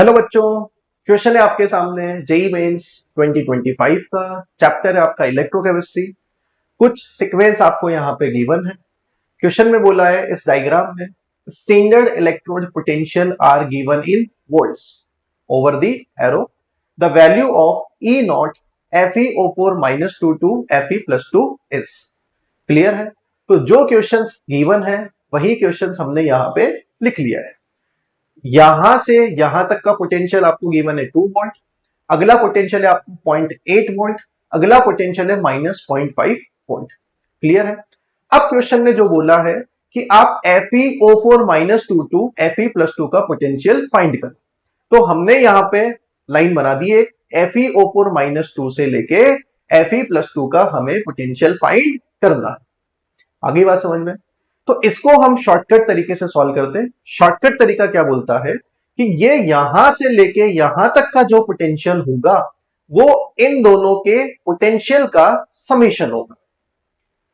Hello बच्चों, question है आपके सामने जेई मेंस 2025 का। चैप्टर है आपका इलेक्ट्रोकेमिस्ट्री। कुछ सीक्वेंस आपको यहाँ पे गिवन है। क्वेश्चन में बोला है इस डायग्राम में standard electrode potential are given in volts over the arrow. The value of E naught FeO4 -2 to Fe+2 इज। क्लियर है? तो जो क्वेश्चंस गिवन है वही क्वेश्चंस हमने यहाँ पे लिख लिया है। यहां से यहां तक का पोटेंशियल आपको गिवन है 2 वोल्ट, अगला पोटेंशियल है आपको 0.8 वोल्ट, अगला पोटेंशियल है -0.5 वोल्ट। क्लियर है? अब क्वेश्चन ने जो बोला है कि आप FeO4 -2 टू Fe+2 का पोटेंशियल फाइंड करो, तो हमने यहां पे लाइन बना दी है FeO4 -2 से लेके Fe+2 का हमें पोटेंशियल फाइंड करना है। आगे बात समझ में? तो इसको हम शॉर्टकट तरीके से सॉल्व करते हैं। शॉर्टकट तरीका क्या बोलता है कि ये यहां से लेके यहां तक का जो पोटेंशियल होगा वो इन दोनों के पोटेंशियल का समेशन होगा।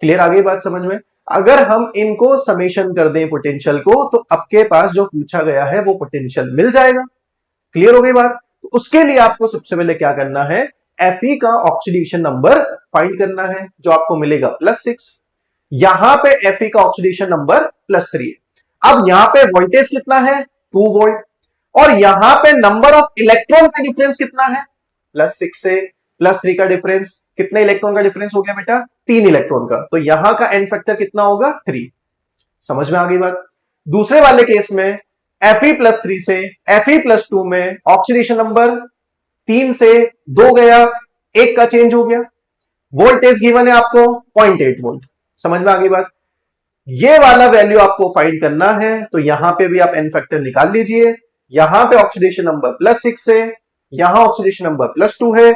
क्लियर? आगे बात समझ में? अगर हम इनको समेशन कर दें पोटेंशियल को, तो आपके पास जो पूछा गया है वो पोटेंशियल मिल जाएगा। क्लियर हो गई बात? तो उसके लिए आपको सबसे पहले क्या करना है, Fe का ऑक्सीडेशन नंबर फाइंड करना है, जो आपको मिलेगा +6। यहां पे Fe का ऑक्सीडेशन नंबर +3 है। अब यहां पे वोल्टेज कितना है, 2 वोल्ट, और यहां पे नंबर ऑफ इलेक्ट्रॉन का डिफरेंस कितना है, +6 से +3 का डिफरेंस। कितने इलेक्ट्रॉन का डिफरेंस हो गया बेटा, 3 इलेक्ट्रॉन का। तो यहां का एन फैक्टर कितना होगा, 3। समझ में आ गई बात? दूसरे वाले केस में Fe+3 से Fe+2 में ऑक्सीडेशन नंबर 3 से 2 गया, 1 का चेंज हो गया। वोल्टेज गिवन है आपको 0.8 वोल्ट। समझ में आ गई बात? ये वाला वैल्यू आपको फाइंड करना है, तो यहां पे भी आप एन फैक्टर निकाल लीजिए। यहां पे ऑक्सीडेशन नंबर +6 है, यहां ऑक्सीडेशन नंबर +2 है,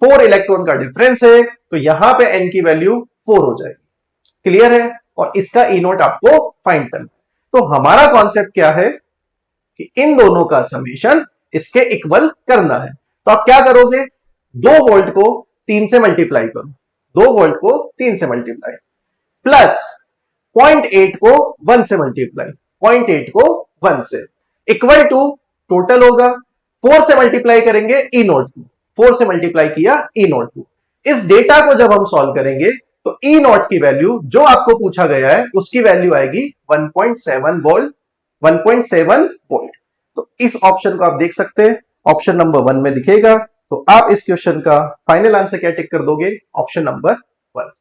4 इलेक्ट्रॉन का डिफरेंस है, तो यहां पे एन की वैल्यू 4 हो जाएगी। क्लियर है? और इसका ई नोट आपको फाइंड करना है। तो हमारा कॉन्सेप्ट क्या है कि इन दोनों का समेशन इसके इक्वल करना है। तो आप क्या करोगे, 2 वोल्ट को 3 से मल्टीप्लाई करो, 2 वोल्ट को 3 से मल्टीप्लाई, प्लस 0.8 को 1 से मल्टीप्लाई, 0.8 को 1 से, इक्वल टू टोटल होगा 4 से मल्टीप्लाई करेंगे ई नोट को, 4 से मल्टीप्लाई किया ई नोट को। इस डेटा को जब हम सॉल्व करेंगे तो ई नोट की वैल्यू जो आपको पूछा गया है उसकी वैल्यू आएगी 1.7 वोल्ट, 1.7 वोल्ट। तो इस ऑप्शन को आप देख सकते हैं, ऑप्शन नंबर 1 में दिखेगा। तो आप इस क्वेश्चन का फाइनल आंसर क्या टिक कर दोगे, ऑप्शन नंबर 1।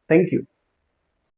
Thank you.